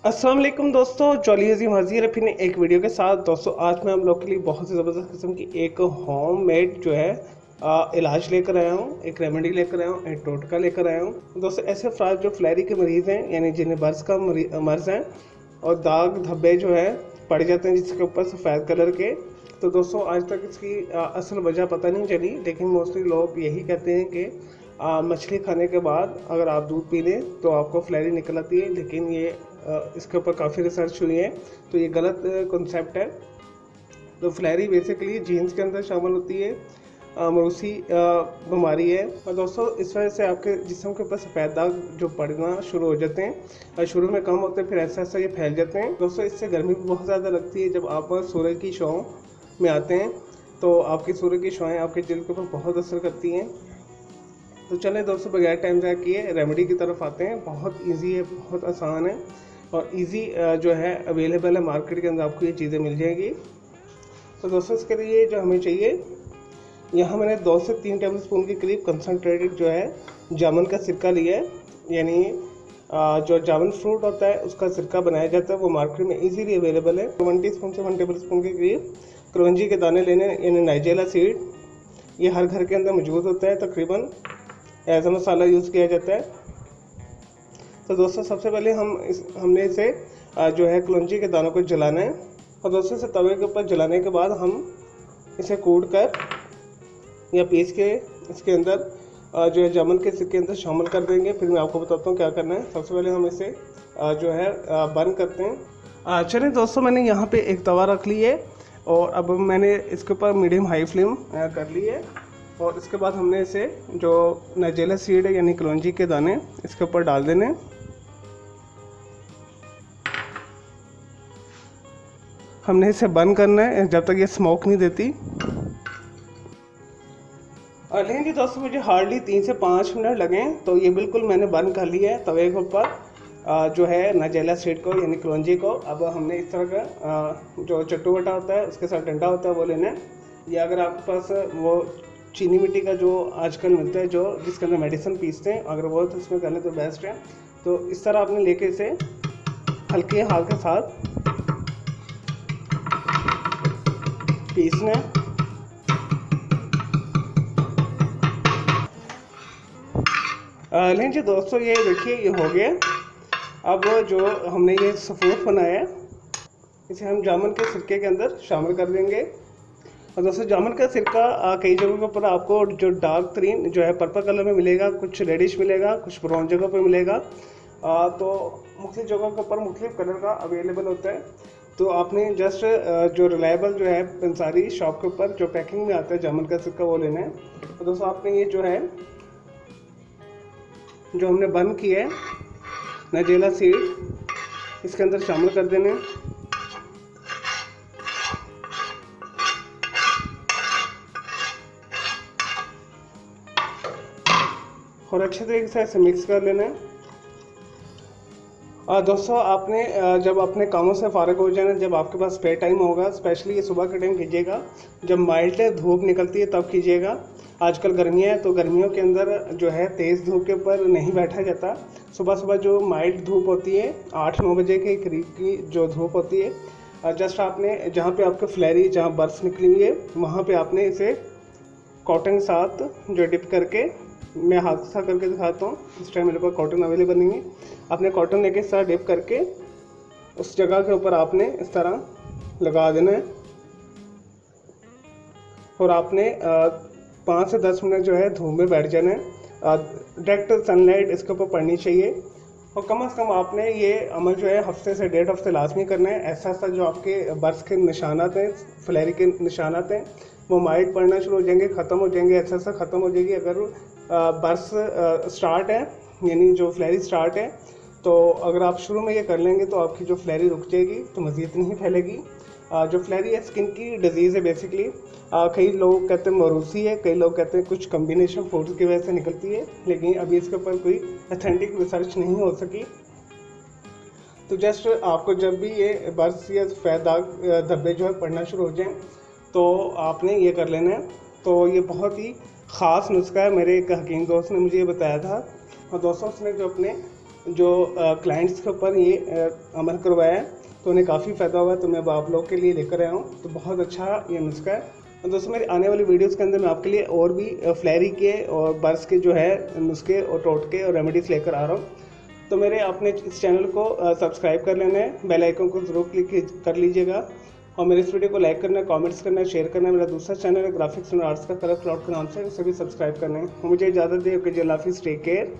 अस्सलाम वालेकुम दोस्तों, जॉली अजीम हाजिर है फिर एक वीडियो के साथ। दोस्तों आज मैं हम लोग के लिए बहुत ही ज़बरदस्त किस्म की एक होम मेड जो है इलाज लेकर आया हूँ, एक रेमेडी लेकर आया हूँ, एक टोटका लेकर आया हूँ। दोस्तों ऐसे अफराद जो फ्लैरी के मरीज़ हैं, यानी जिन्हें बर्स का मर्ज़ है और दाग धब्बे जो है पड़ जाते हैं जिसके ऊपर सफ़ेद कलर के। तो दोस्तों आज तक इसकी असल वजह पता नहीं चली, लेकिन मोस्टली लोग यही कहते हैं कि मछली खाने के बाद अगर आप दूध पी लें तो आपको फ्लैरी निकल आती है। लेकिन ये इसके ऊपर काफ़ी रिसर्च हुई है, तो ये गलत कॉन्सेप्ट है। तो फ्लैरी बेसिकली जीन्स के अंदर शामिल होती है, मरूसी बीमारी है। और दोस्तों इस वजह से आपके जिस्म के ऊपर सफ़ेद दाग जो पड़ना शुरू हो जाते हैं, शुरू में कम होते हैं, फिर ऐसा ऐसा ये फैल जाते हैं। दोस्तों इससे गर्मी भी बहुत ज़्यादा लगती है। जब आप सूरज की छांव में आते हैं तो आपकी सूरज की छाएँ आपके जल्द के ऊपर बहुत असर करती हैं। तो चलें दोस्तों बगैर टाइम ज़ाया किए रेमेडी की तरफ आते हैं। बहुत इजी है, बहुत आसान है और इजी जो है अवेलेबल है मार्केट के अंदर, आपको ये चीज़ें मिल जाएगी। तो दोस्तों इसके लिए जो हमें चाहिए, यहाँ मैंने 2 से 3 टेबल स्पून के करीब कंसनट्रेटेड जो है जामुन का सिरका लिया है। यानी जो जामुन फ्रूट होता है उसका सिरका बनाया जाता है, वो मार्केट में इजीली अवेलेबल है। 1 टीस्पून से 1 टेबल स्पून के करीब कलौंजी के दाने लेने, यानी नाइजेला सीड। ये हर घर के अंदर मौजूद होता है, तकरीबन एज अ मसाला यूज़ किया जाता है। तो दोस्तों सबसे पहले हमने इसे जो है कलौंजी के दानों को जलाना है। और दोस्तों इसे तवे के ऊपर जलाने के बाद हम इसे कूट कर या पीस के इसके अंदर जो है जामुन के सिरके अंदर शामिल कर देंगे। फिर मैं आपको बताता हूँ क्या करना है। सबसे पहले हम इसे जो है बर्न करते हैं। चलिए दोस्तों मैंने यहाँ पे एक तवा रख ली है और अब मैंने इसके ऊपर मीडियम हाई फ्लेम कर ली है। और इसके बाद हमने इसे जो नाइजेला सीड है यानी कलौंजी के दाने इसके ऊपर डाल देने। हमने इसे बंद करना है जब तक ये स्मोक नहीं देती। लेकिन जी दोस्तों मुझे हार्डली 3 से 5 मिनट लगे, तो ये बिल्कुल मैंने बंद कर लिया है तवे के ऊपर जो है नाइजेला सीड को यानी कलौंजी को। अब हमने इस तरह का जो चट्टू बटा होता है उसके साथ डंडा होता है वो लेना है, या अगर आपके पास वो चीनी मिट्टी का जो आजकल मिलता है जो जिसके अंदर मेडिसिन पीसते हैं, अगर वो तो इसमें कर लें तो बेस्ट है। तो इस तरह आपने लेके इसे हल्के हाथ के साथ पीसना है। लेकिन जी दोस्तों ये देखिए ये हो गया। अब जो हमने ये सफूफ बनाया है इसे हम जामुन के सिरके के अंदर शामिल कर देंगे। और दोस्तों जामुन का सिरका कई जगहों के ऊपर आपको जो डार्क ग्रीन जो है पर्पल कलर में मिलेगा, कुछ रेडिश मिलेगा, कुछ ब्राउन जगह पर मिलेगा। तो मुख्तलिफ जगहों के ऊपर मुख्तलिफ कलर का अवेलेबल होता है। तो आपने जस्ट जो रिलायबल जो है पंसारी शॉप के ऊपर जो पैकिंग में आता है जामुन का सिरका वो लेना है। तो दोस्तों आपने ये जो है जो हमने बंद किया है नाइजेला सीड इसके अंदर शामिल कर देने। और अच्छे तरीके से ऐसे मिक्स कर लेना है। दोस्तों आपने जब अपने कामों से फारिग हो जाना, जब आपके पास स्पेयर टाइम होगा, स्पेशली ये सुबह के टाइम कीजिएगा, जब माइल्ड धूप निकलती है तब कीजिएगा। आजकल गर्मियाँ हैं तो गर्मियों के अंदर जो है तेज़ धूप के ऊपर नहीं बैठा जाता। सुबह सुबह जो माइल्ड धूप होती है 8-9 बजे के करीब की जो धूप होती है, जस्ट आपने जहाँ पे आपके फ्लैरी जहाँ बर्फ़ निकली हुई है वहाँ पे आपने इसे कॉटन के साथ जो डिप करके, मैं हाथ से करके दिखाता हूँ, इस टाइम मेरे पास कॉटन अवेलेबल नहीं है। आपने कॉटन लेके इस तरह डिप करके उस जगह के ऊपर आपने इस तरह लगा देना है। और आपने 5 से 10 मिनट जो है धूप में बैठ जाना है। डायरेक्ट सनलाइट इसके ऊपर पड़नी चाहिए। और कम से कम आपने ये अमल जो है हफ्ते से 1.5 हफ्ते लाजमी करना है। ऐसा ऐसा जो आपके बर्स के निशानात हैं, फ्लैरी के निशानात हैं, वो माइट पड़ना शुरू हो जाएंगे, ख़त्म हो जाएंगे, ऐसा ऐसा ख़त्म हो जाएगी। अगर बर्स स्टार्ट है यानी जो फ्लैरी स्टार्ट है, तो अगर आप शुरू में ये कर लेंगे तो आपकी जो फ्लैरी रुक जाएगी, तो मज़ीद नहीं फैलेगी। जो फ्लैरी है स्किन की डिजीज़ है बेसिकली। कई लोग कहते हैं मरूसी है, कई लोग कहते हैं कुछ कम्बिनेशन फूड्स की वजह से निकलती है, लेकिन अभी इसके ऊपर कोई अथेंटिक रिसर्च नहीं हो सकी। तो जस्ट आपको जब भी ये बर्स या सफ़ेद दाग धब्बे जो है पड़ना शुरू हो जाएं तो आपने ये कर लेना है। तो ये बहुत ही ख़ास नुस्खा है, मेरे एक हकीम दोस्त ने मुझे ये बताया था। और दोस्तों उसने जो अपने जो क्लाइंट्स के ऊपर ये अमल करवाया है, तो उन्हें काफ़ी फ़ायदा हुआ है। तो मैं अब आप लोग के लिए लेकर आया हूँ। तो बहुत अच्छा ये नुस्खा है। और दोस्तों मेरी आने वाली वीडियोज़ के अंदर मैं आपके लिए और भी फ्लैरी के और बर्ड्स के जो है नुस्खे और टोटके और रेमेडीज़ लेकर आ रहा हूँ। तो मेरे आपने इस चैनल को सब्सक्राइब कर लेना है, बेल आइकन को ज़रूर क्लिक कर लीजिएगा और मेरे इस वीडियो को लाइक करना, कमेंट्स करना, शेयर करना। मेरा दूसरा चैनल है ग्राफिक्स एंड आर्ट्स का, कलर क्लाउड के नाम से, उसे भी सब्सक्राइब करना है। मुझे इजाज़त दें। ओके, अल्लाह हाफिज़, टेक केयर।